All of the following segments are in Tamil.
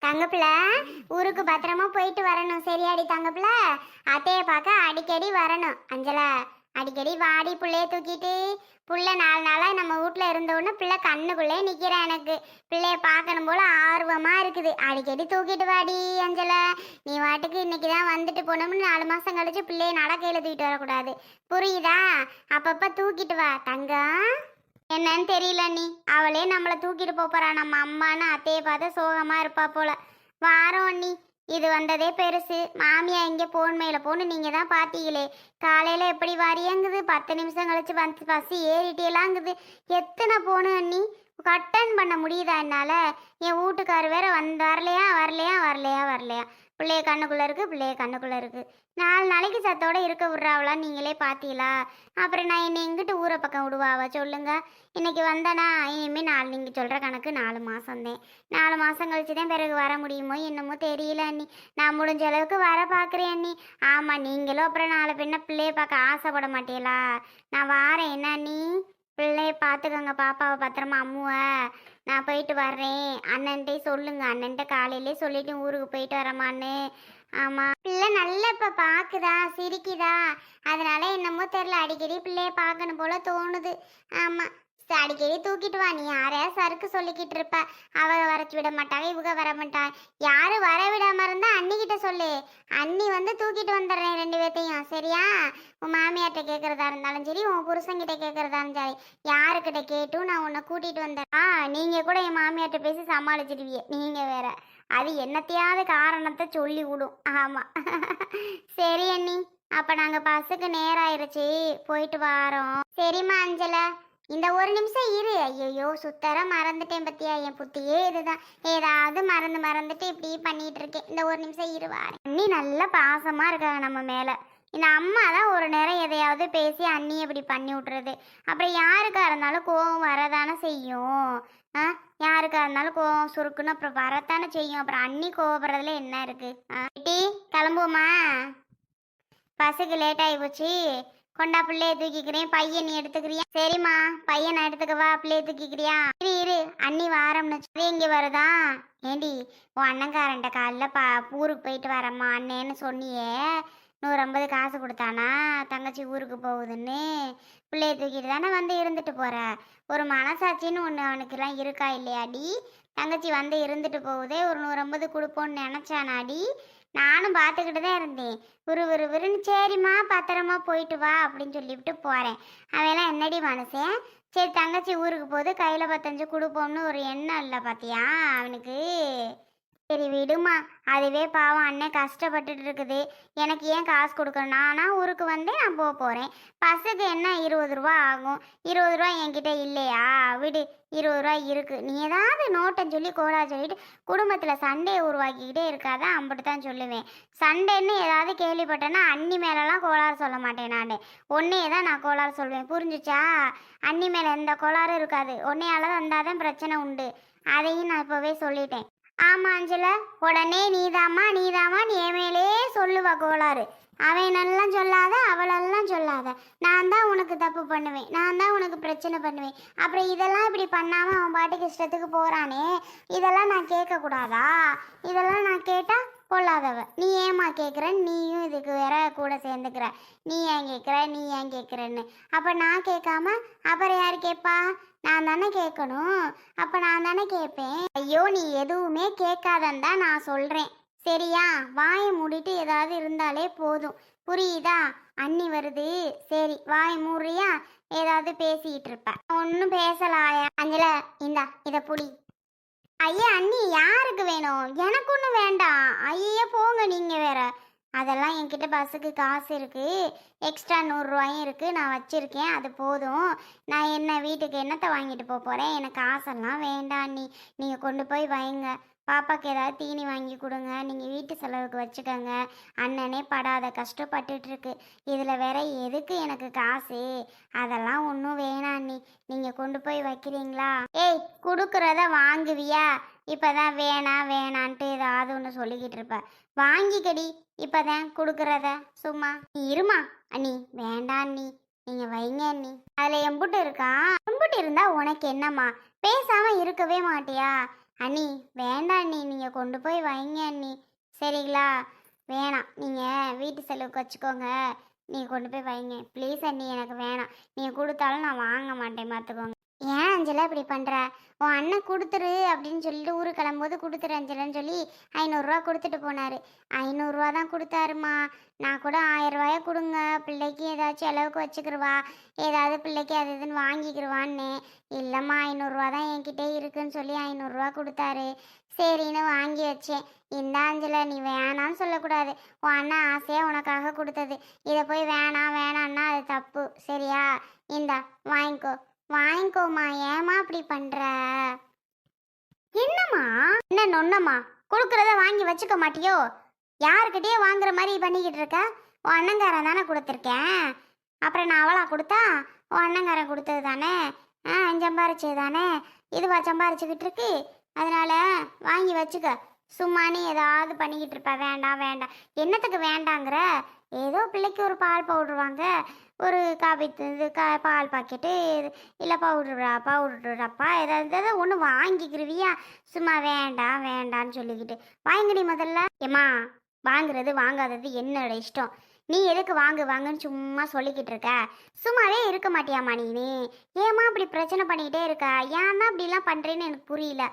தங்கப்பிள்ள, ஊருக்கு பத்திரமா போயிட்டு வரணும். சரியாடி தங்கப்பிள்ள? அத்தைய பார்க்க அடிக்கடி வரணும். அஞ்சலா, அடிக்கடி வாடி புள்ளைய தூக்கிட்டு. புள்ள 4 நாளா நம்ம வீட்ல இருந்தோன்னு பிள்ளை கண்ணுக்குள்ளே நிக்கிறா. எனக்கு பிள்ளைய பார்க்கணும் போல ஆர்வமா இருக்குது. அடிக்கடி தூக்கிட்டு வாடி அஞ்சலா. நீ வாட்டுக்கு இன்னைக்கு தான் வந்துட்டு போனோம்னு 4 மாசம் கழிச்சு பிள்ளைய நடக்கையில தூக்கிட்டு வரக்கூடாது. புரியுதா? அப்பப்ப தூக்கிட்டு வா தங்கம். என்னன்னு தெரியல நீ, அவளே நம்மளை தூக்கிட்டு போறா. நம்ம அம்மான்னு அத்தையை பார்த்து சோகமா இருப்பா போல. வாரம் அண்ணி, இது வந்ததே பெருசு. மாமியா இங்கே போன் மேல போன்னு நீங்க தான் பாத்தீங்களே. காலையில எப்படி வாரியங்குது, 10 நிமிஷம் கழிச்சு வந்து பசி ஏறிட்டேலாங்குது. எத்தனை போனு அண்ணி, கட்டன் பண்ண முடியுதா என்னால? என் வீட்டுக்காரு வேற வரலையா வரலையா வரலையா வரலையா. பிள்ளைய கண்ணுக்குள்ள இருக்கு, பிள்ளைய கண்ணுக்குள்ள இருக்கு. 4 நாளைக்கு சத்தோட இருக்க விட்றாவளா நீங்களே பாத்தீங்களா? அப்புறம் நான் என்னை எங்கிட்டு ஊரை பக்கம் விடுவாவ சொல்லுங்க? இன்னைக்கு வந்தனா இனிமே நீங்க சொல்ற கணக்கு 4 மாசம்தான். 4 மாசம் கழிச்சுதான் பிறகு வர முடியுமோ என்னமோ தெரியல அண்ணி. நான் முடிஞ்ச அளவுக்கு வர பாக்குறேன் அண்ணி. ஆமா, நீங்களும் அப்புறம் 4 பின்ன பிள்ளைய பார்க்க ஆசைப்பட மாட்டீங்களா? நான் வாரேன் என்ன அண்ணி? பிள்ளைய பார்த்துக்கோங்க, பாப்பாவை பத்திரமா அம்முவ. நான் போயிட்டு வர்றேன். அண்ணன்ட்டே சொல்லுங்க, அண்ணன்ட்ட காலையிலே சொல்லிட்டு ஊருக்கு போயிட்டு வரமான்னு. ஆமா, பிள்ளை நல்லா இப்ப பாக்குதா, சிரிக்குதா. அதனால என்னமோ தெரியல, அடிக்கடி பிள்ளைய பார்க்கணும் போல தோணுது. ஆமா, அடிக்கடி தூக்கிட்டு வா. நீ யாரையா சறுக்கு சொல்லிக்கிட்டு இருப்ப. அவ வரச்சு விட மாட்டாங்க, இவங்க வர மாட்டாங்க. யாரு வர விடாம இருந்தா அண்ணிக்கிட்ட சொல்லு. அண்ணி வந்து தூக்கிட்டு வந்துடுறேன் 2 பேர்த்தையும். சரியா? உன் மாமியார்கிட்ட கேட்கறதா இருந்தாலும் சரி, உன் புருஷங்கிட்ட கேட்கறதா இருந்தாலும் சரி, யாருக்கிட்ட கேட்டும் நான் உன்னை கூட்டிட்டு வந்துடுறேன். நீங்க கூட என் மாமியார்கிட்ட பேசி சமாளிச்சிடுவீங்க. நீங்க வேற, அது என்னத்தையாவது காரணத்தை சொல்லி விடும். ஆமா. சரி அண்ணி, அப்ப நாங்க பஸ்ஸுக்கு நேரம் ஆயிருச்சு, போயிட்டு வாரோம். சரிம்மா அஞ்சலா, இந்த ஒரு நிமிஷம் இரு. ஐயோ, சுத்தர மறந்துட்டேன் பத்தியா. என் புத்தியே இதுதான், ஏதாவது மறந்துட்டு இப்படி பண்ணிட்டு இருக்கேன். இந்த ஒரு நிமிஷம் இரு வாரேன். அண்ணி நல்ல பாசமா இருக்காங்க நம்ம மேல. இந்த அம்மா தான் ஒரு நேரம் எதையாவது பேசி அண்ணி இப்படி பண்ணி விட்டுறது. அப்புறம் யாருக்கா இருந்தாலும் கோவம் வரதானே செய்யும். யாருக்கா இருந்தாலும் கோவம் சுருக்குன்னு அப்புறம் வரத்தானே செய்யும். அப்புறம் அண்ணி கோவப்படுறதுல என்ன இருக்கு? கிளம்புவோமா? பஸ்ஸுக்கு லேட் ஆகி போச்சு. கொண்டா, பிள்ளைய தூக்கிக்கிறேன். பையன் நீ எடுத்துக்கிறியா? சரிம்மா, பையன் நான் எடுத்துக்கவா? பிள்ளைய தூக்கிக்கிறியா? இரு அண்ணி வாரம்னு இங்கே வருதா? ஏண்டி, உன் அண்ணன்காரன்ட்ட காலைல ஊருக்கு போயிட்டு வரம்மா அண்ணேன்னு சொன்னியே. 150 காசு கொடுத்தானா தங்கச்சி ஊருக்கு போகுதுன்னு? பிள்ளைய தூக்கிட்டு தானே வந்து இருந்துட்டு போற. ஒரு மனசாட்சின்னு ஒன்று அவனுக்கெல்லாம் இருக்கா இல்லையாடி? தங்கச்சி வந்து இருந்துட்டு போகுதே, ஒரு 150 கொடுப்போன்னு நினச்சானாடி? நானும் பார்த்துக்கிட்டு தான் இருந்தேன். விறுன்னு சரிம்மா பத்திரமா போயிட்டு வா அப்படின்னு சொல்லிவிட்டு போகிறேன். அவெல்லாம் என்னடி மனுஷன்? சரி, தங்கச்சி ஊருக்கு போகுது, கையில் 15 கொடுப்போம்னு ஒரு எண்ணம் இல்லை பார்த்தியா அவனுக்கு? சரி விடுமா, அதுவே பாவம் அண்ணன் கஷ்டப்பட்டுட்டு இருக்குது. எனக்கு ஏன் காசு கொடுக்கணும்? நானா ஊருக்கு வந்தே நான் போகிறேன். பஸ்ஸுக்கு என்ன 20 ரூபா ஆகும். 20 ரூபா என்கிட்ட இல்லையா? விடு, 20 ரூபா இருக்கு. நீ ஏதாவது நோட்டம் சொல்லி கோலா சொல்லிட்டு குடும்பத்தில் சண்டையை உருவாக்கிக்கிட்டே இருக்காத, அம்பிட்டு தான் சொல்லுவேன். சண்டைன்னு ஏதாவது கேள்விப்பட்டேன்னா அண்ணி மேலெலாம் கோளாறு சொல்ல மாட்டேன். நான் ஒன்னே தான் நான் கோளாறு சொல்வேன். புரிஞ்சுச்சா? அண்ணி மேலே எந்த கோளாறும் இருக்காது. ஒன்னையால வந்தாதான் பிரச்சனை உண்டு. அதையும் நான் இப்போவே சொல்லிட்டேன். ஆமா அஞ்சல, உடனே நீதாமா நீ என் மேலே சொல்லுவா கோளாறு. அவனெல்லாம் சொல்லாத, அவளெல்லாம் சொல்லாத. நான் தான் உனக்கு தப்பு பண்ணுவேன், நான் தான் உனக்கு பிரச்சனை பண்ணுவேன். அப்புறம் இதெல்லாம் இப்படி பண்ணாம அவன் பாட்டுக்கு இஷ்டத்துக்கு போறானே, இதெல்லாம் நான் கேட்கக்கூடாதா? இதெல்லாம் நான் கேட்டா பொல்லாதவ. நீ ஏமா கேட்குற? நீயும் இதுக்கு வேற கூட சேர்ந்துக்கிற. நீ ஏன் கேட்குறன்னு. அப்போ நான் கேட்காம அப்புறம் யார் கேட்பா? நான் தானே கேட்கணும். அப்போ நான் தானே கேட்பேன். ஐயோ, நீ எதுவுமே கேட்காதன்னு தான் நான் சொல்கிறேன். சரியா? வாயை மூடிட்டு ஏதாவது இருந்தாலே போதும். புரியுதா? அண்ணி வருது. சரி, வாயை மூடுறியா? ஏதாவது பேசிக்கிட்டு இருப்ப. ஒன்றும் பேசலாயா? அஞ்சல, இந்தா இதை புடி. ஐயா அண்ணி, யாருக்கு வேணும்? எனக்கு ஒன்றும் வேண்டாம். ஐயா போங்க, நீங்கள் வேற. அதெல்லாம் என்கிட்ட பஸ்ஸுக்கு காசு இருக்குது, எக்ஸ்ட்ரா 100 ரூபாயும் இருக்குது, நான் வச்சுருக்கேன். அது போதும். நான் என்ன வீட்டுக்கு என்னத்தை வாங்கிட்டு போகிறேன்? எனக்கு காசெல்லாம் வேண்டாம் அண்ணி. நீங்கள் கொண்டு போய் வைங்க. பாப்பாவுக்கு ஏதாவது தீனி வாங்கி கொடுங்க. நீங்கள் வீட்டு செலவுக்கு வச்சுக்கோங்க. அண்ணனே படாத கஷ்டப்பட்டுட்ருக்கு. இதில் வேற எதுக்கு எனக்கு காசு? அதெல்லாம் ஒன்றும் வேணாம் அண்ணி. நீங்கள் கொண்டு போய் வைக்கிறீங்களா? ஏய், கொடுக்குறத வாங்குவியா? இப்போதான் வேணான்ட்டு ஏதாவது ஒன்று சொல்லிக்கிட்டு இருப்ப. வாங்கிக்கடி, இப்போதான் கொடுக்குறத. சும்மா நீ இருமா அண்ணி. வேண்டாம் அண்ணி, நீங்கள் வைங்க அண்ணி. அதில் எம்புட்டு இருக்கா? எம்புட்டு இருந்தா உனக்கு என்னம்மா? பேசாமல் இருக்கவே மாட்டியா? அண்ணி வேண்டாம் அண்ணி, நீங்கள் கொண்டு போய் வைங்க அண்ணி. சரிங்களா? வேணாம், நீங்கள் வீட்டு செலவுக்கு வச்சுக்கோங்க. நீங்கள் கொண்டு போய் வைங்க ப்ளீஸ் அண்ணி, எனக்கு வேணாம். நீங்கள் கொடுத்தாலும் நான் வாங்க மாட்டேன் பார்த்துக்கோங்க. ஏன் அஞ்சலா இப்படி பண்ணுற? உன் அண்ணன் கொடுத்துரு அப்படின்னு சொல்லிட்டு ஊருக்கு கிளம்போது கொடுத்துரு அஞ்சலான்னு சொல்லி 500 ரூபா கொடுத்துட்டு போனார். 500 ரூபா தான் கொடுத்தாருமா. நான் கூட 1000 ரூபாய கொடுங்க, பிள்ளைக்கு ஏதாச்சும் அளவுக்கு வச்சுக்கிருவா, ஏதாவது பிள்ளைக்கு அது இதுன்னு வாங்கிக்கிருவான்னு. இல்லைம்மா 500 ரூபா தான் என்கிட்டே இருக்குன்னு சொல்லி 500 ரூபா கொடுத்தாரு. சரின்னு வாங்கி வச்சேன். இந்த அஞ்சலை நீ வேணான்னு சொல்லக்கூடாது. உன் அண்ணன் ஆசையாக உனக்காக கொடுத்தது. இதை போய் வேணாம் வேணான்னா அது தப்பு. சரியா? இந்தா வாங்கிக்கோ. வாங்கிக்கோமா. ஏமா அப்படி பண்ற? என்னம்மா என்ன நொன்னம்மா? கொடுக்கறத வாங்கி வச்சுக்க மாட்டியோ? யாருக்கிட்டயே வாங்குற மாதிரி பண்ணிக்கிட்டு இருக்க? உன் அண்ணங்காரன் தானே கொடுத்துருக்கேன். அப்புறம் நான் அவளா கொடுத்தா? உன் அண்ணங்காரன் கொடுத்தது தானே. சம்பாரிச்சது தானே. இதுவா சம்பாரிச்சுக்கிட்டு இருக்கு? அதனால வாங்கி வச்சுக்க. சும்மா நீ ஏதாவது பண்ணிக்கிட்டு இருப்ப. வேண்டாம் வேண்டாம். என்னத்துக்கு வேண்டாங்கிற? ஏதோ பிள்ளைக்கு ஒரு பால் பவுடர் வாங்க, ஒரு காபி இது பால் பாக்கெட்டு, இல்லை பவுடர் டப்பா, ஏதாவது ஒன்று வாங்கிக்கிருவியா? சும்மா வேண்டாம் வேண்டான்னு சொல்லிக்கிட்டு வாங்கடி முதல்ல. ஏம்மா வாங்குறது வாங்காதது என்னோட இஷ்டம். நீ எதுக்கு வாங்குன்னு சும்மா சொல்லிக்கிட்டு இருக்க? சும்மாவே இருக்க மாட்டியாம்மா நீ? ஏம்மா அப்படி பிரச்சனை பண்ணிக்கிட்டே இருக்கா? ஏன் தான் அப்படிலாம் பண்ணுறேன்னு எனக்கு புரியல.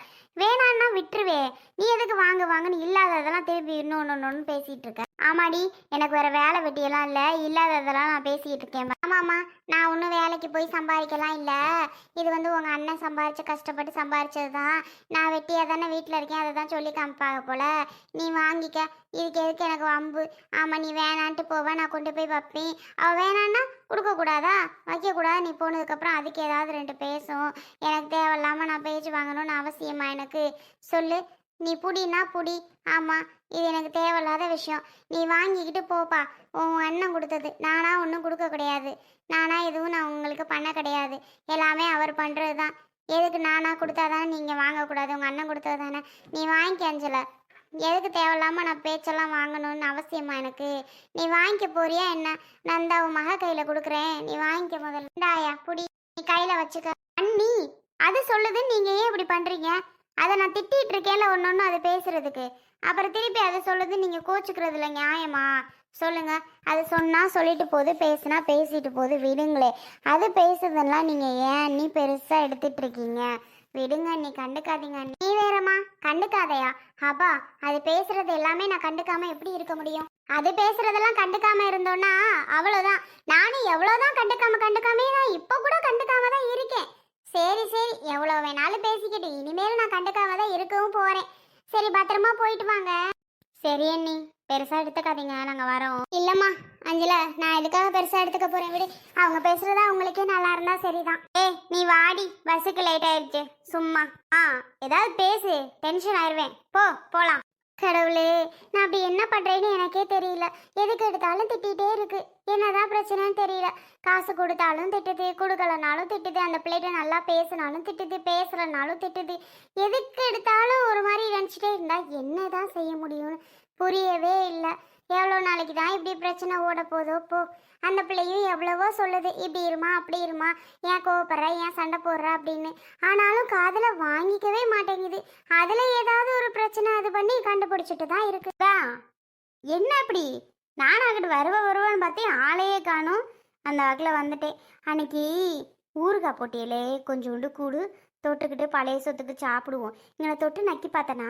வேணான்னா விட்டுருவே. நீ எதுக்கு வாங்குன்னு இல்லாததெல்லாம் திருப்பி இன்னொன்று பேசிகிட்டு இருக்க? ஆமாடி, எனக்கு வேறு வேலை வெட்டியெல்லாம் இல்லை, இல்லாததெல்லாம் நான் பேசிக்கிட்டு இருக்கேன். ஆமாம்மா, நான் ஒன்றும் வேலைக்கு போய் சம்பாதிக்கலாம் இல்லை. இது உங்கள் அண்ணன் சம்பாரித்து கஷ்டப்பட்டு சம்பாரிச்சது தான். நான் வெட்டியாக தானே வீட்டில் இருக்கேன், அதை தான் சொல்லி காமிப்பாங்க போல். நீ வாங்கிக்க. இதுக்கு எதுக்கு எனக்கு வம்பு? ஆமாம், நீ வேணான்ட்டு போவேன், நான் கொண்டு போய் வைப்பேன். அவள் வேணான்னா கொடுக்கக்கூடாதா? வைக்கக்கூடாதா? நீ போனதுக்கப்புறம் அதுக்கு ஏதாவது 2 பேசும். எனக்கு தேவையில்லாமல் நான் பேச்சு வாங்கணும்னு அவசியமா எனக்கு? சொல்லு. நீ புடினா புடி. ஆமாம், இது எனக்கு தேவையில்லாத விஷயம். நீ வாங்கிக்கிட்டு போப்பா. உன் அண்ணன் கொடுத்தது. நானா ஒன்றும் கொடுக்க கிடையாது. நானா எதுவும் நான் உங்களுக்கு பண்ண கிடையாது. எல்லாமே அவர் பண்ணுறது தான். எதுக்கு நானா கொடுத்தாதானே நீங்கள் வாங்கக்கூடாது? உங்கள் அண்ணன் கொடுத்தது தானே. நீ வாங்கிக்க அஞ்சலை. எதுக்கு தேவையில்லாமல் நான் பேச்செல்லாம் வாங்கணும்னு அவசியமா எனக்கு? நீ வாங்கிக்க போறியா என்ன? நான் தான் உன் மக கையில் கொடுக்குறேன், நீ வாங்கிக்க முதல்ல. இந்தாயா புடி, நீ கையில் வச்சுக்க. அண்ணி அது சொல்லுது, நீங்கள் ஏன் இப்படி பண்ணுறீங்க? அதை நான் திட்டிகிட்டு இருக்கேன்ல ஒன்று அது பேசுறதுக்கு. அப்புறம் திருப்பி அதை சொல்லுது, நீங்கள் கோச்சுக்கிறது இல்லை. நியாயமா சொல்லுங்க? அது சொன்னால் சொல்லிட்டு போகுது, பேசுனா பேசிட்டு போகுது, விடுங்களே. அது பேசுறதெல்லாம் நீங்கள் ஏன் நீ பெருசாக எடுத்துட்டு இருக்கீங்க? விடுங்க, நீ கண்டுக்காதீங்க. நீ வேறம்மா கண்டுக்காதையா? அப்பா அது பேசுறது எல்லாமே நான் கண்டுக்காம எப்படி இருக்க முடியும்? அது பேசுறதெல்லாம் கண்டுக்காம இருந்தோன்னா அவ்வளோதான். நானும் எவ்வளோதான் கண்டுக்காமே தான் இப்போ கூட கண்டுக்காம தான் இருக்கேன். சரி சரி, எவ்வளோ வேணாலும் பேசிக்கிட்டு இனிமேல் நான் கண்டுக்காம தான் இருக்கவும் போறேன். சரி, பத்திரமா போயிட்டு வாங்க. சரி அண்ணி, பெருசா எடுத்துக்காதீங்க, நாங்க வரோம். இல்லம்மா அஞ்சலா, நான் எதுக்காக பெருசா எடுத்துக்க போறேன், விடு. அவங்க பேசுறதா அவங்களுக்கே நல்லா இருந்தா சரிதான். நீ வாடி, பஸ்ஸுக்கு லேட் ஆயிடுச்சு. சும்மா ஏதாவது பேசு, டென்ஷன் ஆயிடுவேன். போலாம். கடவுளே, நான் அப்படி என்ன பண்றேன்னு எனக்கே தெரியல. எதுக்கு எடுத்தாலும் திட்டிகிட்டே இருக்கு. என்னதான் பிரச்சனைன்னு தெரியல. காசு கொடுத்தாலும் திட்டுது, கொடுக்கலனாலும் திட்டுது. அந்த பிள்ளைகிட்ட நல்லா பேசினாலும் திட்டுது, பேசலனாலும் திட்டுது. எதுக்கு எடுத்தாலும் ஒரு மாதிரி நினச்சிட்டே இருந்தா என்னதான் செய்ய முடியும்னு புரியவே இல்லை. எவ்வளோ நாளைக்கு தான் இப்படி பிரச்சனை ஓட போதோ போ. அந்த பிள்ளையும் எவ்வளவோ சொல்லுது, இப்படி இருமா அப்படி இருமா, ஏன் கோவப்படுற, ஏன் சண்டை போடுற அப்படின்னு. ஆனாலும் காதில் வாங்கிக்கவே மாட்டேங்குது. அதில் ஏதாவது ஒரு பிரச்சனை அது பண்ணி கண்டுபிடிச்சிட்டு தான் இருக்குதா. என்ன அப்படி? நானும் அங்கிட்டு வருவேன்னு பார்த்தேன், ஆளையே காணும். அந்த வகையில் வந்துட்டேன். அன்னைக்கு ஊறுகாய் போட்டியலே கொஞ்சோண்டு கூடு தொட்டுக்கிட்டு பழைய சொத்துக்கு சாப்பிடுவோம். இங்கே தொட்டு நக்கி பார்த்தனா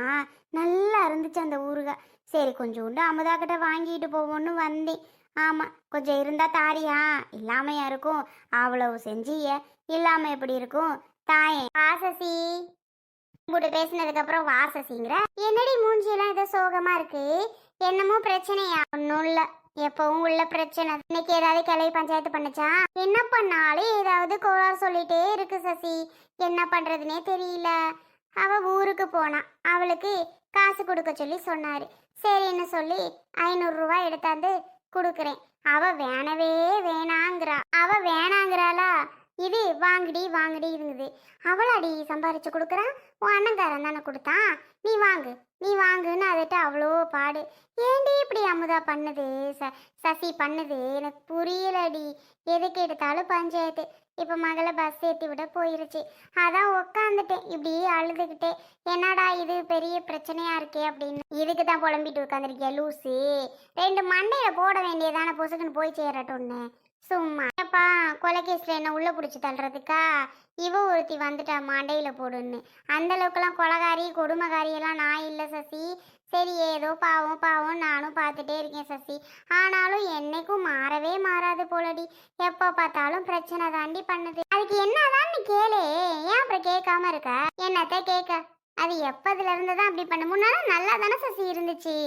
நல்லா இருந்துச்சு அந்த ஊறுகாய். சரி, கொஞ்சோண்டு அமுதாக்கிட்ட வாங்கிட்டு போவோன்னு வந்தேன். ஆமாம், கொஞ்சம் இருந்தால் தாரியா? இல்லாமையா இருக்கும்? அவ்வளவு செஞ்சிய இல்லாமல் எப்படி இருக்கும்? தாயே வாசசி உங்கள்கிட்ட பேசினதுக்கப்புறம் வாசசிங்கிற என்னடி மூஞ்சியெல்லாம் ஏதோ சோகமாக இருக்கு? என்னமோ பிரச்சனையா? ஒன்றும் இல்லை, எப்பவும் உள்ள பிரச்சனை. இன்னைக்கு ஏதாவது கிளவி பஞ்சாயத்து பண்ணுச்சா? என்ன பண்ணாலும் ஏதாவது கோளாறு சொல்லிட்டே இருக்கு சசி. என்ன பண்றதுனே தெரியல. அவ ஊருக்கு போனா, அவளுக்கு காசு கொடுக்க சொல்லி சொன்னாரு. சரின்னு சொல்லி 500 ரூபாய் எடுத்தாந்து கொடுக்குறேன். அவ வேணவே வேணாங்கிறா. அவ வேணாங்கிறாளா? இது வாங்கடி இருந்தது. அவளாடி சம்பாரிச்சு கொடுக்குறான். உன் அண்ணங்காரன் தானே கொடுத்தான். நீ வாங்குன்னு அதட்ட அவ்வளோ பாடு. ஏன்டி இப்படி அமுதா பண்ணுது, சசி பண்ணுது எனக்கு புரியலடி. எதுக்கு எடுத்தாலும் பஞ்சாயத்து. இப்போ மகளை பஸ் ஏற்றி விட போயிருச்சு. அதான் உக்காந்துட்டேன் இப்படி அழுதுகிட்டே. என்னடா இது பெரிய பிரச்சனையா இருக்கே அப்படின்னு. இதுக்கு தான் புலம்பிட்டு உட்காந்துருக்கியா லூஸு? ரெண்டு மண்டையில போட வேண்டியதான பொசுக்குன்னு போய் சேரட்டும்னு. சும்மா அப்பா கொலைகேஸ்ல என்ன உள்ள பிடிச்சி தள்ளுறதுக்கா? இவ ஒருத்தி வந்துட்டா மண்டையில போடுன்னு. அந்த அளவுக்குலாம் கொலகாரி கொடுமைகாரி எல்லாம் நான் இல்லை சசி. சரி ஏதோ பாவம் பாவம் நானும் பார்த்துட்டே இருக்கேன் சசி. ஆனாலும் என்னைக்கும் மாறவே மாறாது போலடி. எப்போ பார்த்தாலும் பிரச்சனை தாண்டி பண்ணுது. அதுக்கு என்னதான் நீ கேளு. ஏன் அப்புறம் கேட்காம இருக்க? என்னத்த கேட்க? அது எப்பதுல இருந்து தான் அப்படி பண்ண. முன்னால நல்லா தானே சசி இருந்துச்சு.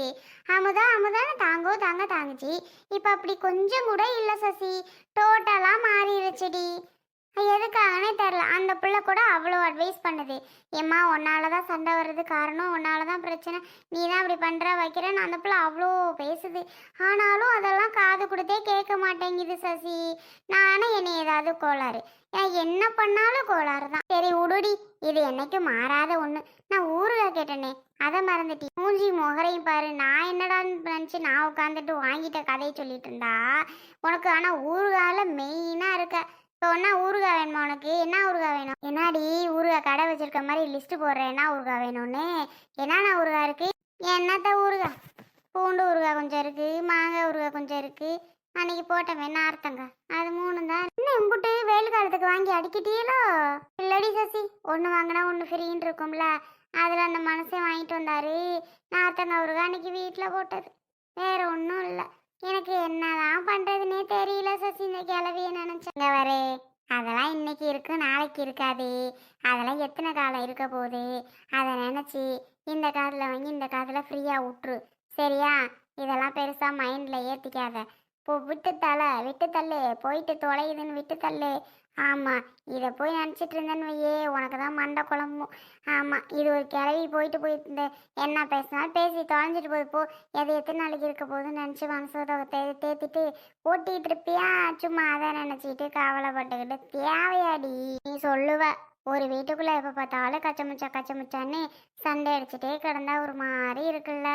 அமுதா அமுதான்னு தாங்கோ தாங்க தாங்குச்சு. இப்ப அப்படி கொஞ்சம் கூட இல்லை சசி. டோட்டலா மாறிடுச்சுடி. எதுக்காகனே தெரில. அந்த பிள்ளை கூட அவ்வளோ அட்வைஸ் பண்ணுது. ஏம்மா உன்னால தான் சண்டை வர்றது காரணம், உன்னால தான் பிரச்சனை, நீ தான் அப்படி பண்ணுற வைக்கிறேன்னு அந்த பிள்ளை அவ்வளோ பேசுது. ஆனாலும் அதெல்லாம் காது கொடுத்தே கேட்க மாட்டேங்குது சசி. நானும் என்னை ஏதாவது கோளாறு, ஏன் என்ன பண்ணாலும் கோளாறு தான். சரி உடுடி, இது என்னைக்கும் மாறாத ஒன்று. நான் ஊறுகாய் கேட்டேனே அதை மறந்துட்டி. மூஞ்சி முகரையும் பாரு. நான் என்னடான்னு நினச்சி நான் உட்காந்துட்டு வாங்கிட்ட கதையை சொல்லிட்டு இருந்தா உனக்கு. ஆனால் ஊறுகாயில் மெயினாக இருக்க. சொன்னா ஊறுகாய் வேணுமா உனக்கு? என்ன ஊறுகாய் வேணும்? என்னாடி ஊறுகாய் கடை வச்சிருக்க மாதிரி லிஸ்ட் போடுறேன் என்ன ஊறுகாய் வேணும்னு. என்னென்ன ஊறுகாய் இருக்கு? என்னத்த ஊறுகாய்? பூண்டு ஊறுகாய் கொஞ்சம் இருக்கு, மாங்காய் ஊறுகாய் கொஞ்சம் இருக்கு. அன்னைக்கு போட்டேன் என்ன அர்த்தங்க. அது 3 தான். இன்னும் இம்புட்டு வெயில் காலத்துக்கு வாங்கி அடிக்கிட்டீங்களோ? இல்லடி சசி, ஒன்று வாங்கினா ஒன்று ஃப்ரீன்னு இருக்கும்ல. அதில் அந்த மனுஷன் வாங்கிட்டு வந்தாரு. நார்த்தங்க ஊறுகாய் அன்னைக்கு வீட்டில் போட்டது. வேற ஒன்றும் இல்லை. எனக்கு என்னதான் பண்றதுன்னே தெரியல சசி. இந்த கிளவிய நினைச்சேங்க வரே. அதெல்லாம் இன்னைக்கு இருக்கு நாளைக்கு இருக்காது. அதெல்லாம் எத்தனை காலம் இருக்க போகுது. அதை நினைச்சு இந்த காதில் வாங்கி இந்த காதில் ஃப்ரீயா விட்டுரு சரியா? இதெல்லாம் பெருசா மைண்ட்ல ஏத்திக்காத. இப்போ விட்டு தள்ளு போயிட்டு தொலையுதுன்னு விட்டு தள்ளு. ஆமா, இதை போய் நினச்சிட்டு இருந்தேன்னு வையே உனக்கு தான் மண்டை குழம்பும். ஆமா, இது ஒரு கிளவி போயிட்டு இந்த என்ன பேசினாலும் பேசி தொலைஞ்சிட்டு போய் போ. எது எத்தனை நாளைக்கு இருக்க போகுதுன்னு நினச்சி மனசோட தேத்திட்டு ஓட்டிகிட்டு இருப்பியா? சும்மா அதை நினச்சிக்கிட்டு கவலைப்பட்டுக்கிட்டு தேவையாடி? நீ சொல்லுவ ஒரு வீட்டுக்குள்ள எப்போ பார்த்தாலும் கச்சமுச்சான்னு சண்டை அடிச்சுட்டே கிடந்தா ஒரு மாதிரி இருக்குல்ல.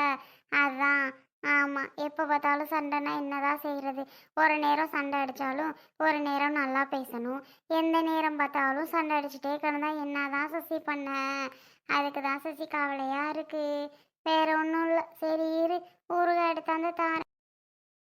அதுதான். ஆமாம், எப்போ பார்த்தாலும் சண்டைனா என்னதான் செய்கிறது? ஒரு நேரம் சண்டை அடித்தாலும் ஒரு நேரம் நல்லா பேசணும். எந்த நேரம் பார்த்தாலும் சண்டை அடிச்சுட்டே கிடந்தா என்னதான் சசி பண்ண? அதுக்கு தான் சசி கவலையாக இருக்குது. வேற ஒன்றும் இல்லை. சரி இரு, ஊறுகாய் எடுத்தாந்து தாரேன்.